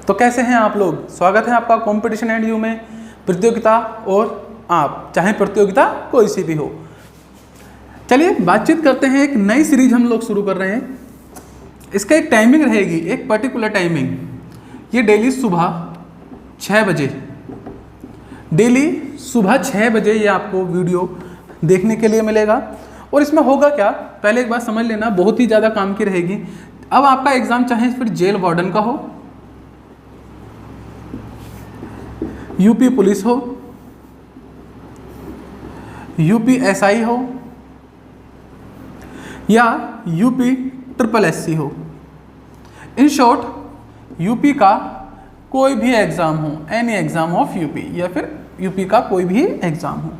तो कैसे हैं आप लोग? स्वागत है आपका कंपटीशन एंड यू में, प्रतियोगिता। और आप चाहे प्रतियोगिता कोई सी भी हो। चलिए बातचीत करते हैं। एक नई सीरीज हम लोग शुरू कर रहे हैं। इसका एक टाइमिंग रहेगी, एक पर्टिकुलर टाइमिंग। ये डेली सुबह 6 बजे, डेली सुबह 6 बजे ये आपको वीडियो देखने के लिए मिलेगा। और इसमें होगा क्या, पहले एक बात समझ लेना, बहुत ही ज़्यादा काम की रहेगी। अब आपका एग्जाम चाहे फिर जेल वार्डन का हो, यूपी पुलिस हो, यूपी एसआई हो, या यूपी SSS हो, इन शॉर्ट यूपी का कोई भी एग्ज़ाम हो, एनी एग्ज़ाम ऑफ यूपी, या फिर यूपी का कोई भी एग्ज़ाम हो,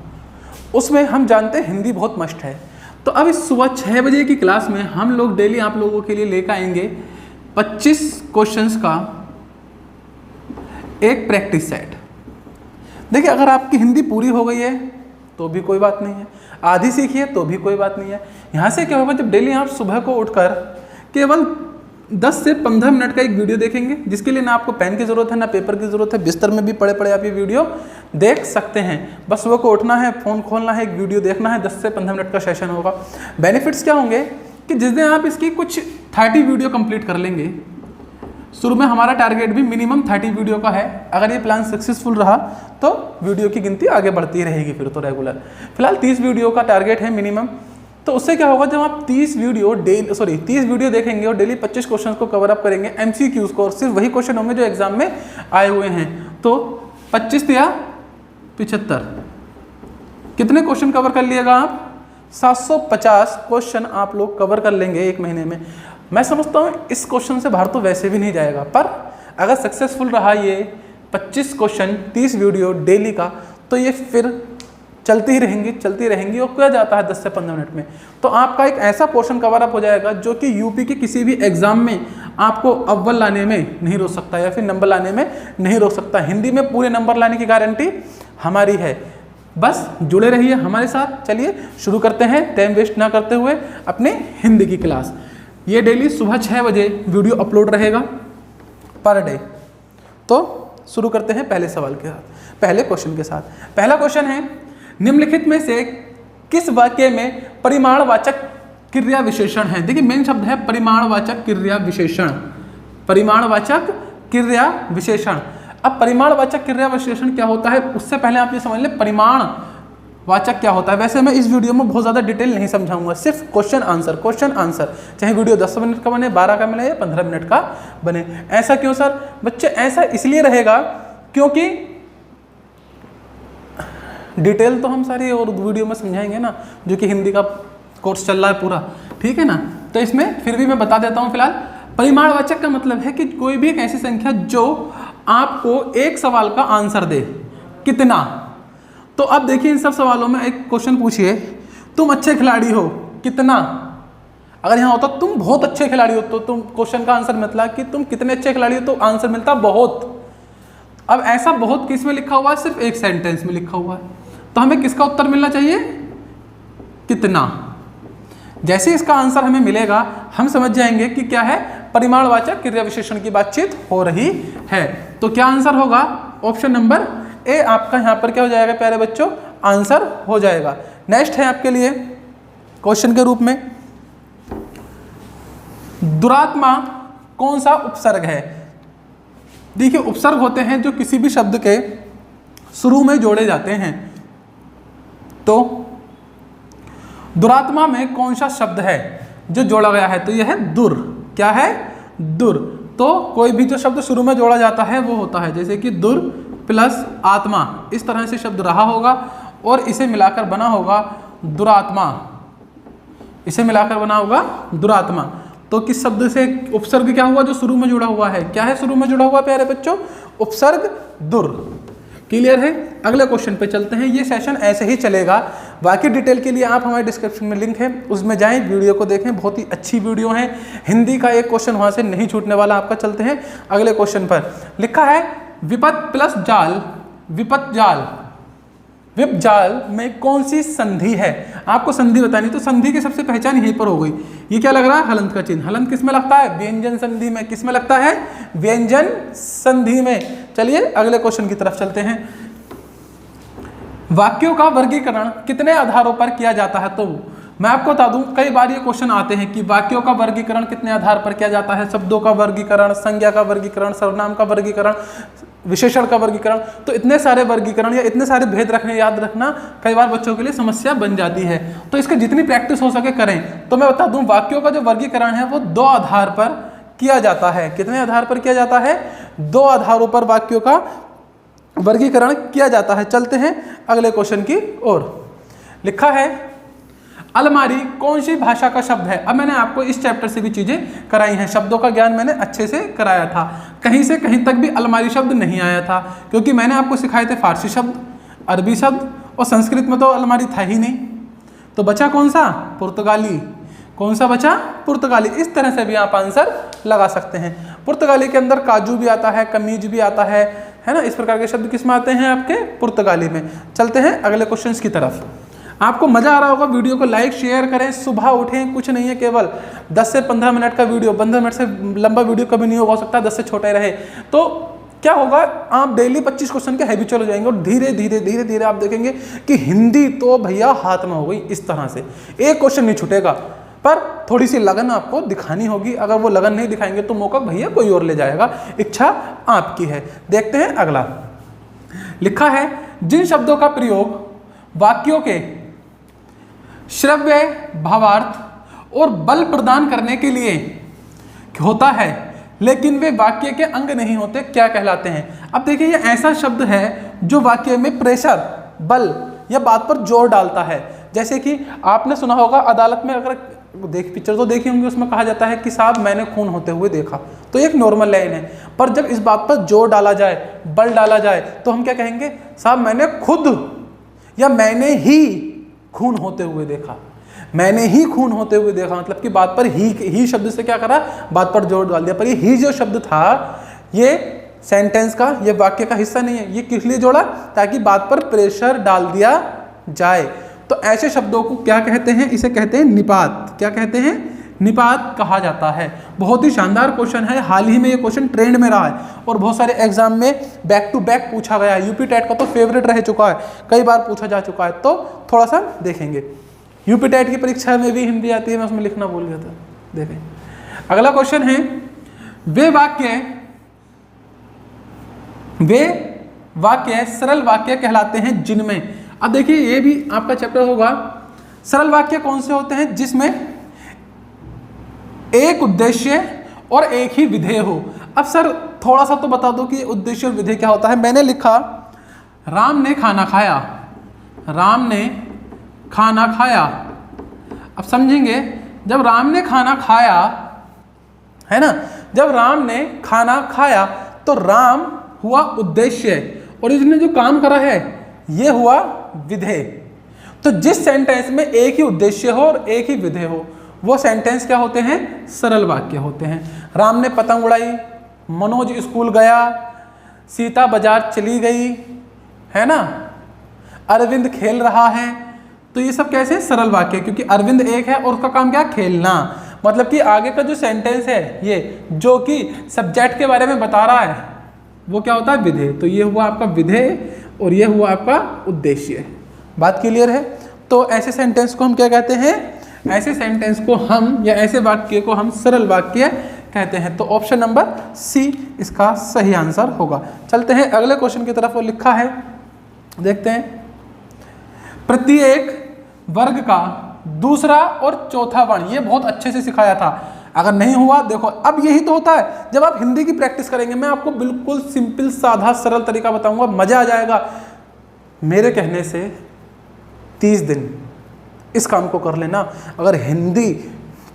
उसमें हम जानते हैं हिंदी बहुत मस्ट है। तो अब इस सुबह 6 बजे की क्लास में हम लोग डेली आप लोगों के लिए लेकर आएंगे 25 क्वेश्चंस का एक प्रैक्टिस सेट। देखिए, अगर आपकी हिंदी पूरी हो गई है तो भी कोई बात नहीं है, आधी सीखी है तो भी कोई बात नहीं है। यहाँ से क्या होगा, जब डेली आप सुबह को उठकर केवल 10 से 15 मिनट का एक वीडियो देखेंगे, जिसके लिए ना आपको पेन की ज़रूरत है ना पेपर की ज़रूरत है, बिस्तर में भी पड़े पड़े आप ये वीडियो देख सकते हैं। बस सुबह को उठना है, फ़ोन खोलना है, एक वीडियो देखना है, 10 से 15 मिनट का सेशन होगा। बेनिफिट्स क्या होंगे कि जिस दिन आप इसकी कुछ 30 वीडियो कंप्लीट कर लेंगे, शुरू में हमारा टारगेट भी मिनिमम 30 वीडियो का है। अगर ये प्लान सक्सेसफुल रहा तो वीडियो की गिनती आगे बढ़ती रहेगी फिर तो रेगुलर। फिलहाल 30 वीडियो का टारगेट है मिनिमम। तो उससे क्या होगा, जब आप 30 वीडियो देखेंगे और डेली 25 क्वेश्चन को कवर अप करेंगे, MCQs को, और सिर्फ वही क्वेश्चन होंगे जो एग्जाम में आए हुए हैं, तो 25 या 75 कितने क्वेश्चन कवर कर लिएगा आप? 750 क्वेश्चन आप लोग कवर कर लेंगे एक महीने में। मैं समझता हूँ इस क्वेश्चन से बाहर तो वैसे भी नहीं जाएगा, पर अगर सक्सेसफुल रहा ये 25 क्वेश्चन 30 वीडियो डेली का, तो ये फिर चलती ही रहेंगी और किया जाता है 10 से 15 मिनट में। तो आपका एक ऐसा पोर्शन कवर अप हो जाएगा जो कि यूपी के किसी भी एग्जाम में आपको अव्वल लाने में नहीं रोक सकता, या फिर नंबर लाने में नहीं रोक सकता। हिंदी में पूरे नंबर लाने की गारंटी हमारी है। बस जुड़े रहिए हमारे साथ। चलिए शुरू करते हैं, टाइम वेस्ट ना करते हुए अपने हिंदी की क्लास। ये डेली सुबह 6 बजे वीडियो अपलोड रहेगा पर डे। तो शुरू करते हैं पहले सवाल के साथ, पहले क्वेश्चन के साथ। पहला क्वेश्चन है, निम्नलिखित में से किस वाक्य में परिमाणवाचक क्रिया विशेषण है? देखिए, मेन शब्द है परिमाणवाचक क्रिया विशेषण। परिमाणवाचक क्रिया विशेषण। अब परिमाणवाचक क्रिया विशेषण क्या होता है, उससे पहले आप ये समझ लें परिमाणवाचक क्या होता है। वैसे मैं इस वीडियो में बहुत ज़्यादा डिटेल नहीं समझाऊंगा, सिर्फ क्वेश्चन आंसर, चाहे वीडियो 10 मिनट का बने, 12 का मिले या 15 मिनट का बने। ऐसा क्यों सर? बच्चे ऐसा इसलिए रहेगा क्योंकि डिटेल तो हम सारी और वीडियो में समझाएंगे ना, जो कि हिंदी का कोर्स चल रहा है पूरा, ठीक है ना। तो इसमें फिर भी मैं बता देता हूँ। फिलहाल परिमाणवाचक का मतलब है कि कोई भी एक ऐसी संख्या जो आपको एक सवाल का आंसर दे। कितना? तो अब देखिए, इन सब सवालों में एक क्वेश्चन पूछिए, तुम अच्छे खिलाड़ी हो, कितना? अगर यहाँ होता तुम बहुत अच्छे खिलाड़ी हो, तो तुम क्वेश्चन का आंसर मिलता कि तुम कितने अच्छे खिलाड़ी हो, तो आंसर मिलता बहुत। अब ऐसा बहुत किस में लिखा हुआ है? सिर्फ एक सेंटेंस में लिखा हुआ है। तो हमें किसका उत्तर मिलना चाहिए? कितना। जैसे इसका आंसर हमें मिलेगा, हम समझ जाएंगे कि क्या है, परिमाणवाचक क्रिया विशेषण की बातचीत हो रही है। तो क्या आंसर होगा? ऑप्शन नंबर ए आपका यहाँ पर क्या हो जाएगा प्यारे बच्चों? आंसर हो जाएगा। नेक्स्ट है आपके लिए क्वेश्चन के रूप में, दुरात्मा कौन सा उपसर्ग है? देखिए, उपसर्ग होते हैं जो किसी भी शब्द के शुरू में जोड़े जाते हैं। तो दुरात्मा में कौन सा शब्द है जो जोड़ा गया है? तो यह है दुर। क्या है? दुर। तो कोई भी जो शब्द शुरू में जोड़ा जाता है वो होता है, जैसे कि दुर प्लस आत्मा, इस तरह से शब्द रहा होगा और इसे मिलाकर बना होगा दुरात्मा। इसे मिलाकर बना होगा दुरात्मा। तो किस शब्द से उपसर्ग क्या हुआ? जो शुरू में जुड़ा हुआ है। क्या है शुरू में जुड़ा हुआ प्यारे बच्चों? उपसर्ग दुर। क्लियर है? अगले क्वेश्चन पे चलते हैं। ये सेशन ऐसे ही चलेगा। बाकी डिटेल के लिए आप हमारे डिस्क्रिप्शन में लिंक है, उसमें जाएं, वीडियो को देखें, बहुत ही अच्छी वीडियो है। हिंदी का एक क्वेश्चन वहाँ से नहीं छूटने वाला आपका। चलते हैं अगले क्वेश्चन पर। लिखा है विपत प्लस जाल, विपत जाल। विपजाल में कौन सी संधि है? आपको संधि बतानी, तो संधि की सबसे पहचान यहीं पर हो गई। ये क्या लग रहा है? हलंत का चिन्ह। हलंत किस में लगता है? व्यंजन संधि में। किस में लगता है? व्यंजन संधि में। चलिए अगले क्वेश्चन की तरफ चलते हैं। वाक्यों का वर्गीकरण कितने आधारों पर किया जाता है? तो मैं आपको बता दूं, कई बार ये क्वेश्चन आते हैं कि वाक्यों का वर्गीकरण कितने आधार पर किया जाता है। शब्दों का वर्गीकरण, संज्ञा का वर्गीकरण, सर्वनाम का वर्गीकरण, विशेषण का वर्गीकरण। तो इतने सारे वर्गीकरण या इतने सारे भेद रखने, याद रखना कई बार बच्चों के लिए समस्या बन जाती है। तो इसकी जितनी प्रैक्टिस हो सके करें। तो मैं बता दूं, वाक्यों का जो वर्गीकरण है वो 2 आधार पर किया जाता है। कितने आधार पर किया जाता है? 2 आधारों पर वाक्यों का वर्गीकरण किया जाता है। चलते हैं अगले क्वेश्चन की ओर। लिखा है, अलमारी कौन सी भाषा का शब्द है? अब मैंने आपको इस चैप्टर से भी चीजें कराई हैं, शब्दों का ज्ञान मैंने अच्छे से कराया था। कहीं से कहीं तक भी अलमारी शब्द नहीं आया था, क्योंकि मैंने आपको सिखाए थे फारसी शब्द, अरबी शब्द, और संस्कृत में तो अलमारी था ही नहीं। तो बचा कौन सा? पुर्तगाली। कौन सा बचा? पुर्तगाली। इस तरह से भी आप आंसर लगा सकते हैं। पुर्तगाली के अंदर काजू भी आता है, कमीज भी आता है ना। इस प्रकार के शब्द किस में आते हैं? आपके पुर्तगाली में। चलते हैं अगले क्वेश्चन की तरफ। आपको मजा आ रहा होगा, वीडियो को लाइक शेयर करें, सुबह उठें, कुछ नहीं है, केवल 10 से 15 मिनट का वीडियो, 15 मिनट से लंबा वीडियो कभी नहीं हो सकता, 10 से छोटा ही रहे। तो क्या होगा, आप डेली 25 क्वेश्चन के हैबिचुअल हो जाएंगे और धीरे धीरे धीरे धीरे आप देखेंगे कि हिंदी तो भैया हाथ में हो गई। इस तरह से एक क्वेश्चन नहीं छूटेगा, पर थोड़ी सी लगन आपको दिखानी होगी। अगर वो लगन नहीं दिखाएंगे तो मौका भैया कोई और ले जाएगा। इच्छा आपकी है। देखते हैं अगला। लिखा है, जिन शब्दों का प्रयोग वाक्यों के श्रव्य, भावार्थ और बल प्रदान करने के लिए होता है, लेकिन वे वाक्य के अंग नहीं होते, क्या कहलाते हैं? अब देखिए, ये ऐसा शब्द है जो वाक्य में प्रेशर, बल या बात पर जोर डालता है। जैसे कि आपने सुना होगा, अदालत में अगर पिक्चर तो देखी होंगी, उसमें कहा जाता है कि साहब मैंने खून होते हुए देखा। तो एक नॉर्मल लाइन है, पर जब इस बात पर जोर डाला जाए, बल डाला जाए, तो हम क्या कहेंगे? साहब मैंने खुद या मैंने ही खून होते हुए देखा। मैंने ही खून होते हुए देखा, मतलब कि बात पर ही शब्द से क्या करा? बात पर जोर डाल दिया। पर ये ही जो शब्द था, ये सेंटेंस का, ये वाक्य का हिस्सा नहीं है। ये किस लिए जोड़ा? ताकि बात पर प्रेशर डाल दिया जाए। तो ऐसे शब्दों को क्या कहते हैं? इसे कहते हैं निपात। क्या कहते हैं? निपात कहा जाता है। बहुत ही शानदार क्वेश्चन है। हाल ही में ये क्वेश्चन ट्रेंड में रहा है और बहुत सारे एग्जाम में बैक टू बैक पूछा गया है। यूपी टेट का तो फेवरेट रह चुका है, कई बार पूछा जा चुका है। तो थोड़ा सा देखेंगे। यूपी टेट की परीक्षा में भी हिंदी आती है, मैं उसमें लिखना भूल गया था। देखें अगला क्वेश्चन है, वे वाक्य सरल वाक्य कहलाते हैं जिनमें। अब देखिए, ये भी आपका चैप्टर होगा। सरल वाक्य कौन से होते हैं? जिसमें एक उद्देश्य और एक ही विधेय हो। अब सर थोड़ा सा तो बता दो कि उद्देश्य और विधेय क्या होता है। मैंने लिखा, राम ने खाना खाया। राम ने खाना खाया। अब समझेंगे, जब राम ने खाना खाया है ना, जब राम ने खाना खाया तो राम हुआ उद्देश्य और इसने जो काम करा है ये हुआ विधेय। तो जिस सेंटेंस में एक ही उद्देश्य हो और एक ही विधेय हो, वो सेंटेंस क्या होते हैं? सरल वाक्य होते हैं। राम ने पतंग उड़ाई, मनोज स्कूल गया, सीता बाजार चली गई, है ना, अरविंद खेल रहा है। तो ये सब कैसे? सरल वाक्य, क्योंकि अरविंद एक है और उसका काम क्या? खेलना। मतलब कि आगे का जो सेंटेंस है ये, जो कि सब्जेक्ट के बारे में बता रहा है, वो क्या होता है? विधेय। तो ये हुआ आपका विधेय और ये हुआ आपका उद्देश्य। बात क्लियर है? तो ऐसे सेंटेंस को हम क्या कहते हैं? ऐसे सेंटेंस को हम, या ऐसे वाक्य को हम सरल वाक्य कहते हैं। तो ऑप्शन नंबर सी इसका सही आंसर होगा। चलते हैं अगले क्वेश्चन की तरफ। वो लिखा है, देखते हैं, प्रत्येक वर्ग का दूसरा और चौथा वर्ण। ये बहुत अच्छे से सिखाया था। अगर नहीं हुआ, देखो अब यही तो होता है जब आप हिंदी की प्रैक्टिस करेंगे। मैं आपको बिल्कुल सिंपल, साधा, सरल तरीका बताऊंगा, मजा आ जाएगा। मेरे कहने से 30 दिन इस काम को कर लेना। अगर हिंदी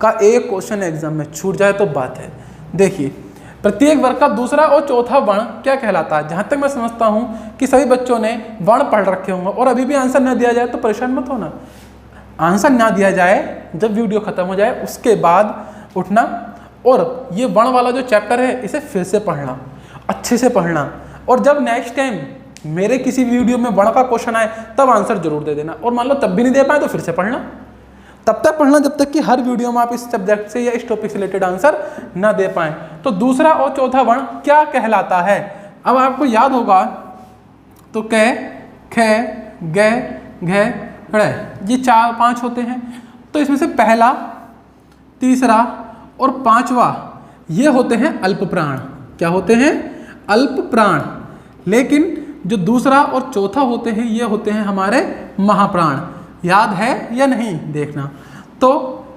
का एक क्वेश्चन एग्जाम में छूट जाए तो बात है। देखिए, प्रत्येक वर्ग का दूसरा और चौथा वर्ण क्या कहलाता है? जहां तक मैं समझता हूं कि सभी बच्चों ने वर्ण पढ़ रखे होंगे और अभी भी आंसर ना दिया जाए तो परेशान मत होना। आंसर ना दिया जाए, जब वीडियो खत्म हो जाए उसके बाद उठना और ये वर्ण वाला जो चैप्टर है इसे फिर से पढ़ना, अच्छे से पढ़ना। और जब नेक्स्ट टाइम मेरे किसी वीडियो में वर्ण का क्वेश्चन आए तब आंसर जरूर दे देना, और मान लो तब भी नहीं दे पाए तो फिर से पढ़ना। तब तक पढ़ना जब तक कि हर वीडियो में आप इस सब्जेक्ट से या इस टॉपिक से रिलेटेड आंसर ना दे पाए। तो दूसरा और चौथा वर्ण क्या कहलाता है? अब आपको याद होगा तो कै, खे, गे, घे, ड़, ये 4-5 होते हैं। तो इसमें से पहला, तीसरा और पांचवा ये होते हैं अल्प प्राण। क्या होते हैं? अल्प प्राण। लेकिन जो दूसरा और चौथा होते हैं ये होते हैं हमारे महाप्राण। याद है या नहीं देखना। तो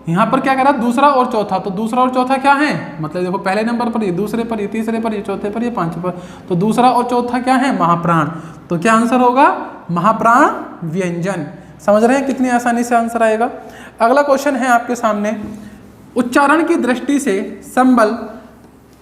यहाँ पर क्या करा? दूसरा और चौथा। तो दूसरा और चौथा क्या है? मतलब देखो पहले नंबर पर ये, दूसरे पर ये, तीसरे पर ये, चौथे पर ये, पांचवें पर। तो दूसरा और चौथा क्या है? महाप्राण। तो क्या आंसर होगा? महाप्राण व्यंजन। समझ रहे हैं कितनी आसानी से आंसर आएगा। अगला क्वेश्चन है आपके सामने, उच्चारण की दृष्टि से संबल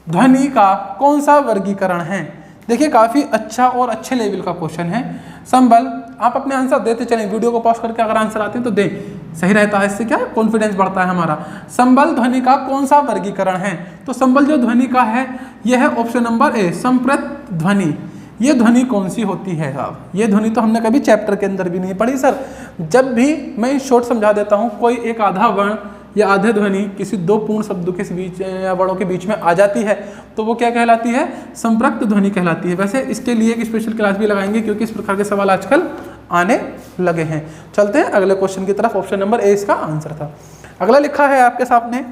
ध्वनि का कौन सा वर्गीकरण है? देखिए काफी अच्छा और अच्छे लेवल का क्वेश्चन है। संबल, आप अपने आंसर देते चलें, वीडियो को पॉज करके अगर आंसर आते हैं तो दें, सही रहता है। इससे क्या कॉन्फिडेंस बढ़ता है हमारा। संबल ध्वनि का कौन सा वर्गीकरण है? तो संबल जो ध्वनि का है यह है ऑप्शन नंबर ए, संप्रत ध्वनि। ये ध्वनि कौन सी होती है साहब? ये ध्वनि तो हमने कभी चैप्टर के अंदर भी नहीं पढ़ी सर। जब भी मैं शॉर्ट समझा देता हूँ, कोई एक आधा वर्ण या आधे ध्वनि किसी दो पूर्ण शब्दों के बीच या वर्णों के बीच में आ जाती है तो वो क्या कहलाती है? संप्रक्त ध्वनि कहलाती है। वैसे इसके लिए एक स्पेशल क्लास भी लगाएंगे क्योंकि इस प्रकार के सवाल आजकल आने लगे हैं। चलते हैं अगले क्वेश्चन की तरफ। ऑप्शन नंबर ए इसका आंसर था। अगला लिखा है आपके सामने,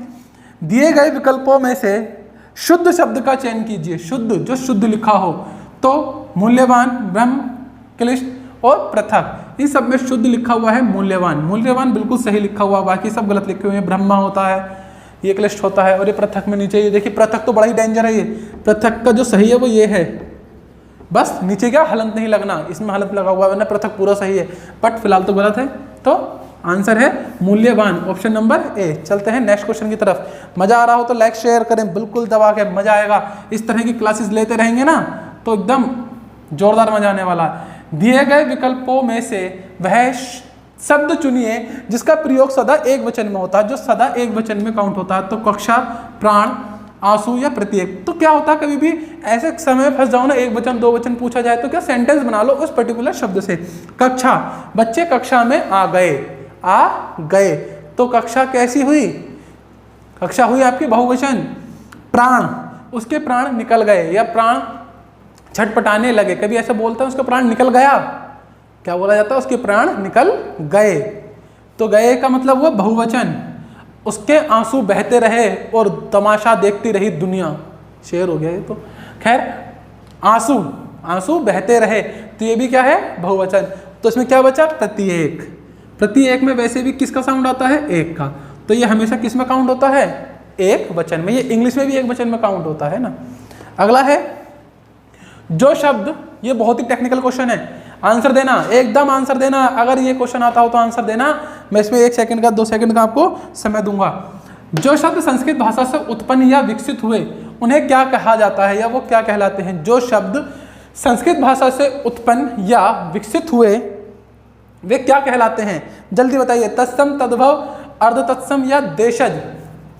दिए गए विकल्पों में से शुद्ध शब्द का चयन कीजिए। शुद्ध, जो शुद्ध लिखा हो। तो मूल्यवान, ब्रह्म, क्लिष्ट और पृथक, इन सब में शुद्ध लिखा हुआ है मूल्यवान। मूल्यवान बिल्कुल सही लिखा हुआ, बाकी सब गलत लिखे हुए हैं। ब्रह्मा होता है, ये क्लिष्ट होता है, और ये पृथक में नीचे ये देखिए, पृथक तो बड़ा ही डेंजर है। ये पृथक का जो सही है वो ये है, बस नीचे क्या हलंत नहीं लगना, इसमें हलंत लगा हुआ है, वरना पृथक पूरा सही है, बट फिलहाल तो गलत है। तो आंसर है मूल्यवान, ऑप्शन नंबर ए। चलते हैं नेक्स्ट क्वेश्चन की तरफ। मजा आ रहा हो तो लाइक शेयर करें बिल्कुल दबा के, मजा आएगा। इस तरह की क्लासेस लेते रहेंगे ना तो एकदम जोरदार मजा आने वाला है। दिए गए विकल्पों में से वह शब्द चुनिए जिसका प्रयोग सदा एक वचन में होता है, जो सदा एक वचन में काउंट होता है। तो कक्षा, प्राण, आंसू या प्रत्येक। तो क्या होता है, कभी भी ऐसे समय फंस जाओ ना, एक वचन दो वचन पूछा जाए तो क्या सेंटेंस बना लो उस पर्टिकुलर शब्द से। कक्षा, बच्चे कक्षा में आ गए, आ गए। तो कक्षा कैसी हुई? कक्षा हुई आपकी बहुवचन। प्राण, उसके प्राण निकल गए, या प्राण छटपटाने लगे, कभी ऐसा बोलता है उसका प्राण निकल गया, क्या बोला जाता है? उसके प्राण निकल गए। तो गए का मतलब हुआ बहुवचन। उसके आंसू बहते रहे और तमाशा देखती रही दुनिया, शेर हो गया ये तो। खैर, आंसू, आंसू बहते रहे, तो ये भी क्या है? बहुवचन। तो इसमें क्या बचा? प्रत्येक। प्रत्येक में वैसे भी किसका साउंड आता है? एक का। तो ये हमेशा किस में काउंट होता है? एक वचन में। ये इंग्लिश में भी एक वचन में काउंट होता है ना। अगला है, जो शब्द, ये बहुत ही टेक्निकल क्वेश्चन है, आंसर देना, एकदम आंसर देना। अगर ये क्वेश्चन आता हो तो आंसर देना। मैं इसमें 1 सेकंड का 2 सेकंड का आपको समय दूंगा। जो शब्द संस्कृत भाषा से उत्पन्न या विकसित हुए उन्हें क्या कहा जाता है, या वो क्या कहलाते हैं? जो शब्द संस्कृत भाषा से उत्पन्न या विकसित हुए वे क्या कहलाते हैं? जल्दी बताइए। तत्सम, तद्भव, अर्ध तत्सम या देशज?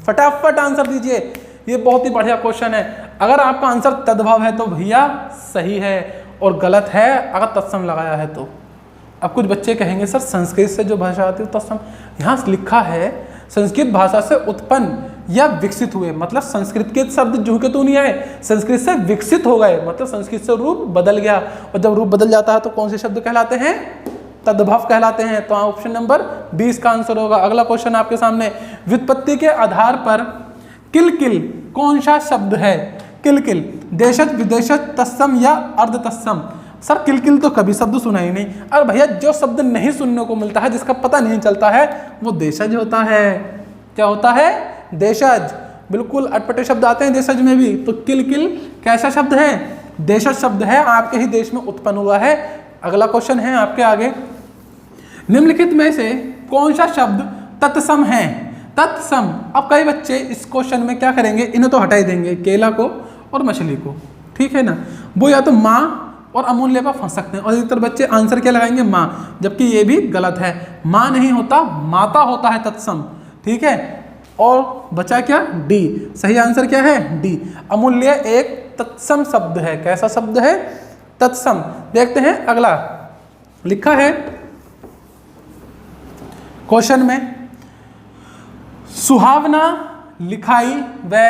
फटाफट आंसर दीजिए, ये बहुत ही बढ़िया क्वेश्चन है। अगर आपका आंसर तद्भव है तो भैया सही है, और गलत है अगर तत्सम लगाया है तो। अब कुछ बच्चे कहेंगे सर संस्कृत से जो भाषा आती है तत्सम, यहाँ लिखा है संस्कृत भाषा से उत्पन्न या विकसित हुए, मतलब संस्कृत के शब्द जू के तो नहीं आए, संस्कृत से विकसित हो गए, मतलब संस्कृत से रूप बदल गया। और जब रूप बदल जाता है तो कौन से शब्द कहलाते हैं? तद्भव कहलाते हैं। तो ऑप्शन नंबर 20 का आंसर होगा। अगला क्वेश्चन आपके सामने, व्युत्पत्ति के आधार पर किलकिल कौन सा शब्द है? किलकिल, देशज, विदेशज, तत्सम या अर्ध तत्सम? सर किलकिल तो कभी शब्द सुना ही नहीं। अरे भैया जो शब्द नहीं सुनने को मिलता है, जिसका पता नहीं चलता है, वो देशज होता है। क्या होता है? देशज। बिल्कुल अटपटे शब्द आते हैं देशज में भी। तो किलकिल कैसा शब्द है? देशज शब्द है, आपके ही देश में उत्पन्न हुआ है। अगला क्वेश्चन है आपके आगे, निम्नलिखित में से कौन सा शब्द तत्सम है? तत्सम। अब कई बच्चे इस क्वेश्चन में क्या करेंगे, इन्हें तो हटा ही देंगे, केला को और मछली को, ठीक है ना। वो या तो माँ और अमूल्य पर फंस सकते हैं, और अधिकतर बच्चे आंसर क्या लगाएंगे? माँ, जबकि ये भी गलत है। माँ नहीं होता, माता होता है तत्सम, ठीक है। और बचा क्या? डी। सही आंसर क्या है? डी। अमूल्य एक तत्सम शब्द है। कैसा शब्द है? तत्सम। देखते हैं अगला लिखा है क्वेश्चन में, सुहावना, लिखाई व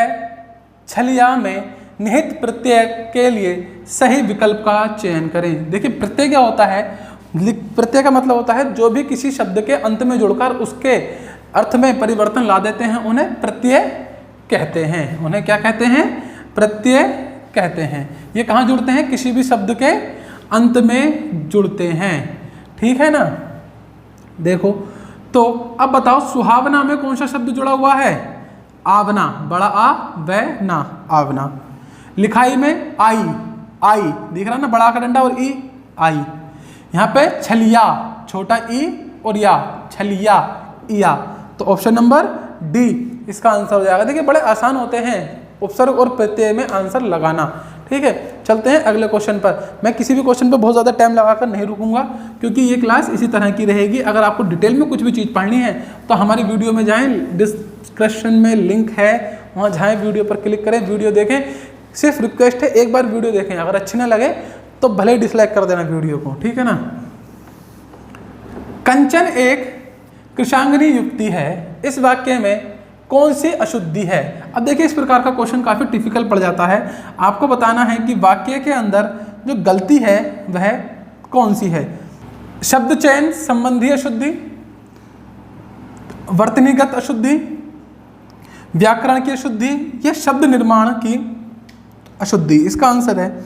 छलिया में निहित प्रत्यय के लिए सही विकल्प का चयन करें। देखिए प्रत्यय क्या होता है, प्रत्यय का मतलब होता है जो भी किसी शब्द के अंत में जुड़कर उसके अर्थ में परिवर्तन ला देते हैं उन्हें प्रत्यय कहते हैं। उन्हें क्या कहते हैं, प्रत्यय कहते हैं। ये कहाँ जुड़ते हैं, किसी भी शब्द के अंत में जुड़ते हैं, ठीक है ना। देखो तो अब बताओ सुहावना में कौन सा शब्द जुड़ा हुआ है, आवना, बड़ा आ व ना, आवना। लिखाई में आई, आई दिख रहा ना, बड़ा का डंडा और ई, आई। यहाँ पे छलिया, छोटा ई और या, छलिया, इया। तो ऑप्शन नंबर डी इसका आंसर हो जाएगा। देखिए बड़े आसान होते हैं उपसर्ग और प्रत्यय में आंसर लगाना, ठीक है। चलते हैं अगले क्वेश्चन पर। मैं किसी भी क्वेश्चन पर बहुत ज़्यादा टाइम लगाकर नहीं रुकूंगा क्योंकि ये क्लास इसी तरह की रहेगी। अगर आपको डिटेल में कुछ भी चीज़ पढ़नी है तो हमारी वीडियो में जाएं, डिस्क्रिप्शन में लिंक है, वहाँ जाएं, वीडियो पर क्लिक करें, वीडियो देखें। सिर्फ रिक्वेस्ट है एक बार वीडियो देखें, अगर अच्छी ना लगे तो भले ही डिसलाइक कर देना वीडियो को, ठीक है ना। कंचन एक कृशांगनी युक्ति है, इस वाक्य में कौन सी अशुद्धि है। अब देखिए इस प्रकार का क्वेश्चन काफ़ी टिपिकल पड़ जाता है। आपको बताना है कि वाक्य के अंदर जो गलती है वह कौन सी है। शब्द चयन संबंधी अशुद्धि, वर्तनीगत अशुद्धि, व्याकरण की अशुद्धि या शब्द निर्माण की अशुद्धि। इसका आंसर है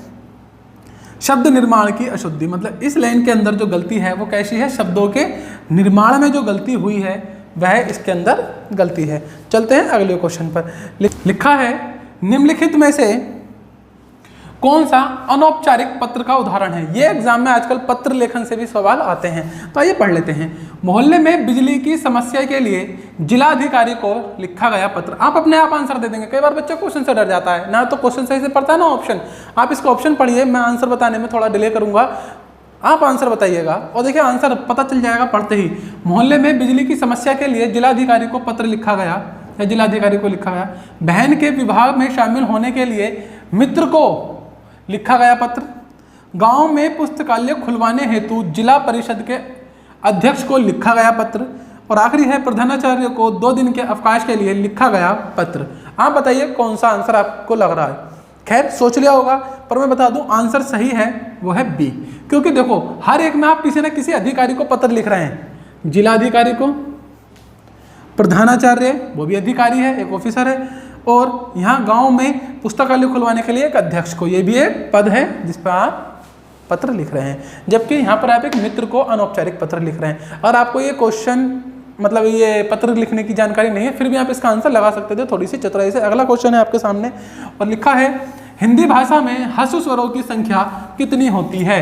शब्द निर्माण की अशुद्धि। मतलब इस लाइन के अंदर जो गलती है वो कैसी है, शब्दों के निर्माण में जो गलती हुई है वह इसके अंदर गलती है। चलते हैं अगले क्वेश्चन पर। लिखा है निम्नलिखित में से कौन सा अनौपचारिक पत्र का उदाहरण है। ये एग्जाम में आजकल पत्र लेखन से भी सवाल आते हैं, तो आइए पढ़ लेते हैं। मोहल्ले में बिजली की समस्या के लिए जिलाधिकारी को लिखा गया पत्र। आप अपने आप आंसर दे देंगे। कई बार बच्चा क्वेश्चन से डर जाता है ना, तो क्वेश्चन सही से पढ़ता है ना ऑप्शन। आप इसका ऑप्शन पढ़िए, मैं आंसर बताने में थोड़ा डिले करूंगा, आप आंसर बताइएगा और देखिए आंसर पता चल जाएगा पढ़ते ही। मोहल्ले में बिजली की समस्या के लिए जिलाधिकारी को पत्र लिखा गया या जिलाधिकारी को लिखा गया। बहन के विवाह में शामिल होने के लिए मित्र को लिखा गया पत्र। गांव में पुस्तकालय खुलवाने हेतु जिला परिषद के अध्यक्ष को लिखा गया पत्र। और आखिरी है प्रधानाचार्य को 2 दिन के अवकाश के लिए लिखा गया पत्र। आप बताइए कौन सा आंसर आपको लग रहा है। खैर सोच लिया होगा, पर मैं बता दूं आंसर सही है वो है बी। क्योंकि देखो हर एक में आप किसी न किसी अधिकारी को पत्र लिख रहे हैं। जिलाधिकारी को, प्रधानाचार्य वो भी अधिकारी है, एक ऑफिसर है, और यहाँ गांव में पुस्तकालय खुलवाने के लिए एक अध्यक्ष को, ये भी एक पद है जिस पर आप पत्र लिख रहे हैं। जबकि यहाँ पर आप एक मित्र को अनौपचारिक पत्र लिख रहे हैं। और आपको ये क्वेश्चन मतलब ये पत्र लिखने की जानकारी नहीं है, फिर भी आप इसका आंसर लगा सकते थे थोड़ी सी चतुराई से। अगला क्वेश्चन है आपके सामने और लिखा है हिंदी भाषा में ह्रस्व स्वरों की संख्या कितनी होती है।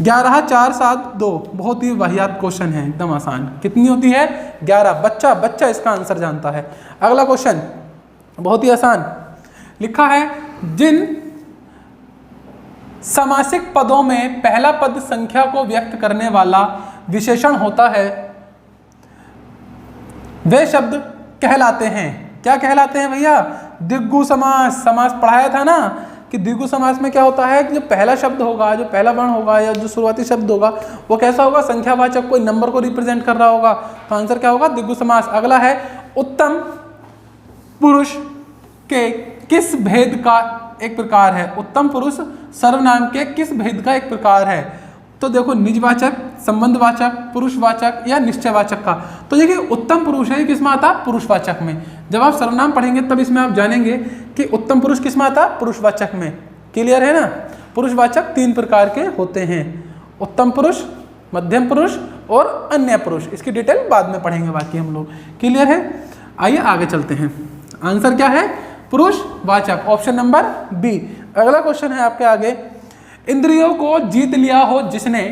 11, 4, 7, 2। बहुत ही वाहियात क्वेश्चन है, एकदम आसान। कितनी होती है, 11। बच्चा इसका आंसर जानता है। अगला क्वेश्चन बहुत ही आसान लिखा है जिन समासिक पदों में पहला पद संख्या को व्यक्त करने वाला विशेषण होता है वे शब्द कहलाते हैं। क्या कहलाते हैं भैया, द्विगु समास। समास पढ़ाया था ना कि द्विगु समास में क्या होता है कि जो पहला शब्द होगा, जो पहला वर्ण होगा या जो शुरुआती शब्द होगा वो कैसा होगा, संख्यावाचक, कोई नंबर को रिप्रेजेंट कर रहा होगा। तो आंसर क्या होगा, द्विगु समास। अगला है उत्तम पुरुष के किस भेद का एक प्रकार है। उत्तम पुरुष सर्वनाम के किस भेद का एक प्रकार है। तो देखो निजवाचक, संबंधवाचक, पुरुषवाचक या निश्चयवाचक का। तो देखिए उत्तम पुरुष है किस में आता, पुरुषवाचक में। जब आप सर्वनाम पढ़ेंगे तब इसमें आप जानेंगे कि उत्तम पुरुष किस में आता, पुरुषवाचक में। क्लियर है ना। पुरुषवाचक 3 प्रकार के होते हैं, उत्तम पुरुष, मध्यम पुरुष और अन्य पुरुष। इसकी डिटेल बाद में पढ़ेंगे बाकी हम लोग। क्लियर है। आइए आगे चलते हैं। आंसर क्या है, पुरुषवाचक, ऑप्शन नंबर बी। अगला क्वेश्चन है आपके आगे। इंद्रियों को जीत लिया हो जिसने,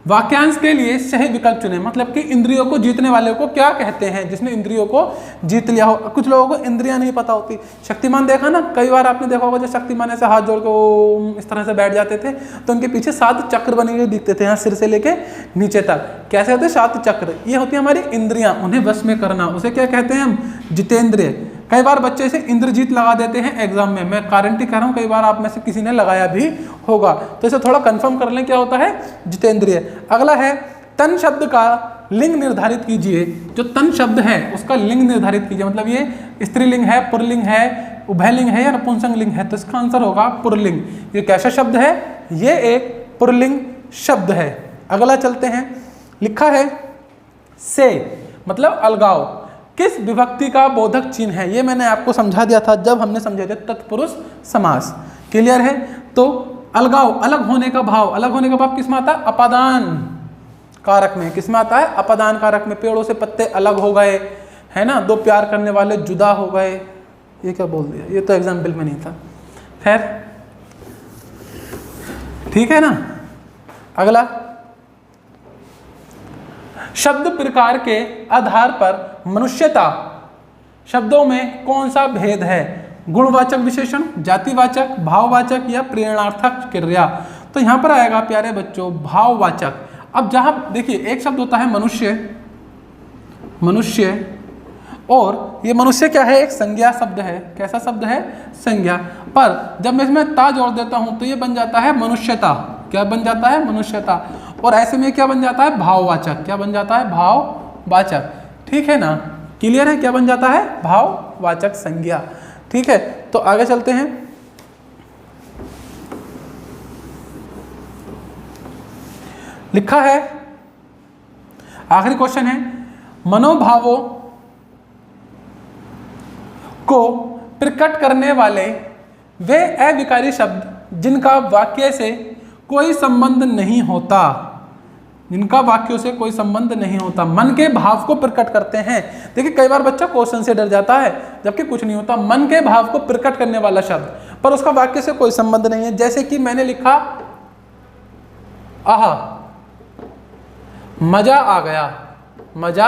वाक्यांश के लिए सही विकल्प चुने। मतलब कि इंद्रियों को जीतने वाले को क्या कहते हैं, जिसने इंद्रियों को जीत लिया हो। कुछ लोगों को इंद्रियां नहीं पता होती। शक्तिमान देखा ना, कई बार आपने देखा होगा जो शक्तिमान ऐसे हाथ जोड़ के इस तरह से बैठ जाते थे तो उनके पीछे 7 चक्र बने हुए दिखते थे, यहाँ सिर से लेके नीचे तक। कैसे होते 7 चक्र। ये होती है हमारी इंद्रियां, उन्हें वश में करना, उसे क्या कहते हैं हम, जितेंद्रिय। कई बार बच्चे से इंद्रजीत लगा देते हैं एग्जाम में, मैं गारंटी कर रहा हूँ कई बार आप में से किसी ने लगाया भी होगा, तो इसे थोड़ा कंफर्म कर लें क्या होता है, जितेंद्रिय। अगला है तन शब्द का लिंग निर्धारित कीजिए। जो तन शब्द है उसका लिंग निर्धारित कीजिए, मतलब ये स्त्रीलिंग है, पुल्लिंग है, उभयलिंग है या नपुंसक लिंग है, तो इसका आंसर होगा पुल्लिंग। ये कैसा शब्द है, ये एक पुल्लिंग शब्द है। अगला चलते हैं, लिखा है से मतलब अलगाव किस विभक्ति का बोधक चिन्ह है, ये मैंने आपको समझा दिया था जब हमने समझे थे तत्पुरुष समास। क्लियर है। तो अलगाव अलग होने का भाव, अलग होने का भाव किसमें आता है, अपादान कारक में। किसमें आता है, अपादान कारक में। पेड़ों से पत्ते अलग हो गए, है ना, दो प्यार करने वाले जुदा हो गए, ये क्या बोल दिया, ये तो एग्जाम्पल में नहीं था, खैर ठीक है ना। अगला, शब्द प्रकार के आधार पर मनुष्यता शब्दों में कौन सा भेद है, गुणवाचक विशेषण, जातिवाचक, भाववाचक या प्रेरणार्थक क्रिया। तो यहां पर आएगा प्यारे बच्चों भाववाचक। अब जहां देखिए एक शब्द होता है मनुष्य, मनुष्य, और ये मनुष्य क्या है, एक संज्ञा शब्द है। कैसा शब्द है, संज्ञा। पर जब मैं इसमें ता जोड़ देता हूं तो ये बन जाता है मनुष्यता। क्या बन जाता है, मनुष्यता। और ऐसे में क्या बन जाता है, भाववाचक। क्या बन जाता है, भाववाचक। ठीक है ना, क्लियर है, क्या बन जाता है, भाववाचक संज्ञा। ठीक है, तो आगे चलते हैं। लिखा है, आखिरी क्वेश्चन है, मनोभावों को प्रकट करने वाले वे अविकारी शब्द जिनका वाक्य से कोई संबंध नहीं होता, जिनका वाक्यों से कोई संबंध नहीं होता, मन के भाव को प्रकट करते हैं। देखिए कई बार बच्चा क्वेश्चन से डर जाता है, जबकि कुछ नहीं होता, मन के भाव को प्रकट करने वाला शब्द पर उसका वाक्य से कोई संबंध नहीं है। जैसे कि मैंने लिखा आहा, मजा आ गया, मजा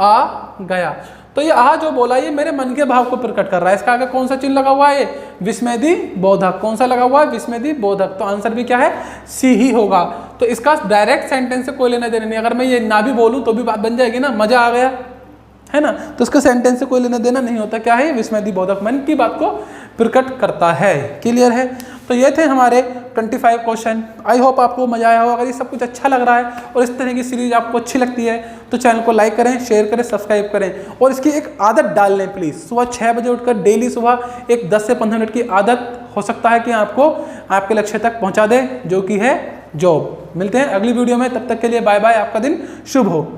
आ गया, तो ये आहा जो बोला ये मेरे मन के भाव को प्रकट कर रहा है। इसका आगे कौन सा चिन्ह लगा हुआ है, विस्मयदी बोधक। कौन सा लगा हुआ है, विस्मयदी बोधक। तो आंसर भी क्या है, सी ही होगा। तो इसका डायरेक्ट सेंटेंस से कोई लेना देना नहीं। अगर मैं ये ना भी बोलूं तो भी बात बन जाएगी ना, मजा आ गया, है ना, तो इसका सेंटेंस से कोई लेना देना नहीं होता। क्या है, विस्मयदी बोधक, मन की बात को प्रकट करता है। क्लियर है। तो ये थे हमारे 25 क्वेश्चन। आई होप आपको मजा आया हो। अगर ये सब कुछ अच्छा लग रहा है और इस तरह की सीरीज आपको अच्छी लगती है तो चैनल को लाइक करें, शेयर करें, सब्सक्राइब करें, और इसकी एक आदत डाल लें प्लीज़। सुबह 6 बजे उठकर डेली सुबह एक 10 से 15 मिनट की आदत हो सकता है कि आपको आपके लक्ष्य तक पहुंचा दे, जो कि है जॉब। मिलते हैं अगली वीडियो में, तब तक के लिए बाय बाय, आपका दिन शुभ हो।